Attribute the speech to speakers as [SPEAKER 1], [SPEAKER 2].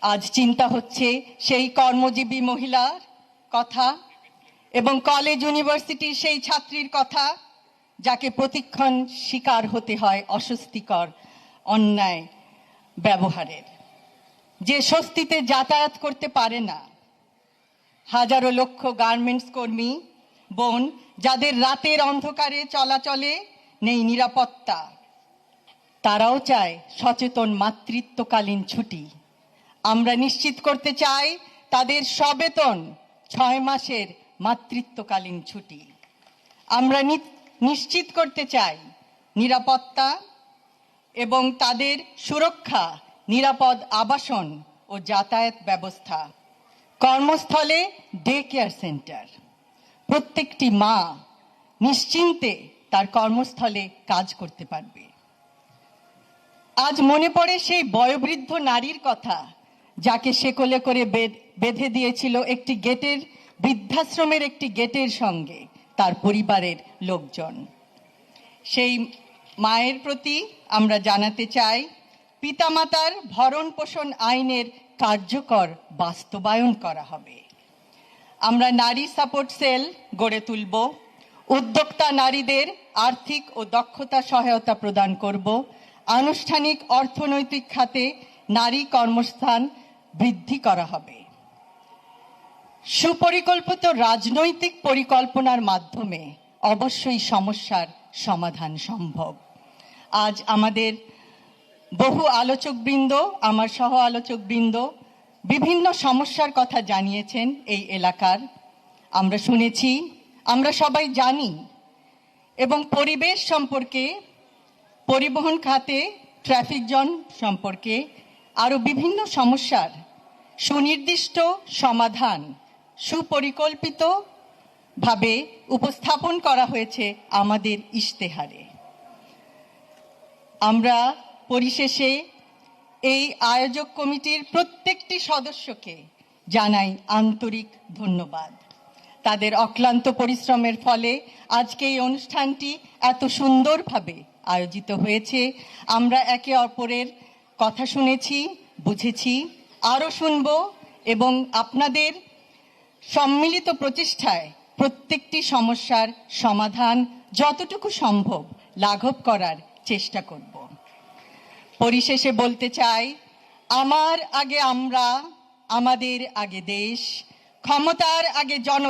[SPEAKER 1] আজ চিন্তা হচ্ছে সেই কর্মজীবী মহিলার কথা এবং কলেজ ইউনিভার্সিটির সেই ছাত্রীর কথা যাকে প্রতিক্ষণ শিকার হতে হয় অস্বস্তিকর অন্যায় ব্যবহারের, যে স্বস্তিতে যাতায়াত করতে পারে না। হাজারো লক্ষ গার্মেন্টস কর্মী বোন যাদের রাতের অন্ধকারে চলাচলে নেই নিরাপত্তা, তারাও চায় সচেতন মাতৃত্বকালীন ছুটি। আমরা নিশ্চিত করতে চাই তাদের সবেতন 6 মাসের মাতৃত্বকালীন ছুটি। আমরা নিশ্চিত করতে চাই নিরাপত্তা এবং তাদের সুরক্ষা, নিরাপদ আবাসন ও যাতায়াত ব্যবস্থা, কর্মস্থলে ডে কেয়ার সেন্টার। প্রত্যেকটি মা নিশ্চিন্তে তার কর্মস্থলে কাজ করতে পারবে। আজ মনে পড়ে সেই বয়োবৃদ্ধ নারীর কথা যাকে শেকলে করে বেঁধে দিয়েছিল একটি গেটের, বৃদ্ধাশ্রমের একটি গেটের সঙ্গে তার পরিবারের লোকজন। সেই মায়ের প্রতি আমরা জানাতে চাই পিতামাতার ভরণ পোষণ আইনের কার্যকর বাস্তবায়ন করা হবে। আমরা নারী সাপোর্ট সেল গড়ে তুলব, উদ্যোক্তা নারীদের আর্থিক ও দক্ষতা সহায়তা প্রদান করব, আনুষ্ঠানিক অর্থনৈতিক খাতে নারী কর্মস্থান বৃদ্ধি করা হবে। সুপরিকল্পিত রাজনৈতিক পরিকল্পনার মাধ্যমে অবশ্যই সমস্যার সমাধান সম্ভব। আজ আমাদের বহু আলোচকবৃন্দ, আমার সহ আলোচকবৃন্দ বিভিন্ন সমস্যার কথা জানিয়েছেন এই এলাকার। আমরা শুনেছি, আমরা সবাই জানি, এবং পরিবেশ সম্পর্কে, পরিবহন খাতে ট্রাফিক জ্যাম সম্পর্কে আরও বিভিন্ন সমস্যার সুনির্দিষ্ট সমাধান সুপরিকল্পিতভাবে উপস্থাপন করা হয়েছে আমাদের ইশতেহারে। আমরা পরিশেষে এই আয়োজক কমিটির প্রত্যেকটি সদস্যকে জানাই আন্তরিক ধন্যবাদ। তাদের অক্লান্ত পরিশ্রমের ফলে আজকে এই অনুষ্ঠানটি এত সুন্দরভাবে আয়োজিত হয়েছে। আমরা একে অপরের কথা শুনেছি, বুঝেছি, আরও শুনব এবং আপনাদের সম্মিলিত প্রচেষ্টায় প্রত্যেকটি সমস্যার সমাধান যতটুকু সম্ভব লাঘব করার চেষ্টা করব। পরিশেষে বলতে চাই, আমার আগে আমরা, আমাদের আগে দেশ, ক্ষমতার আগে জন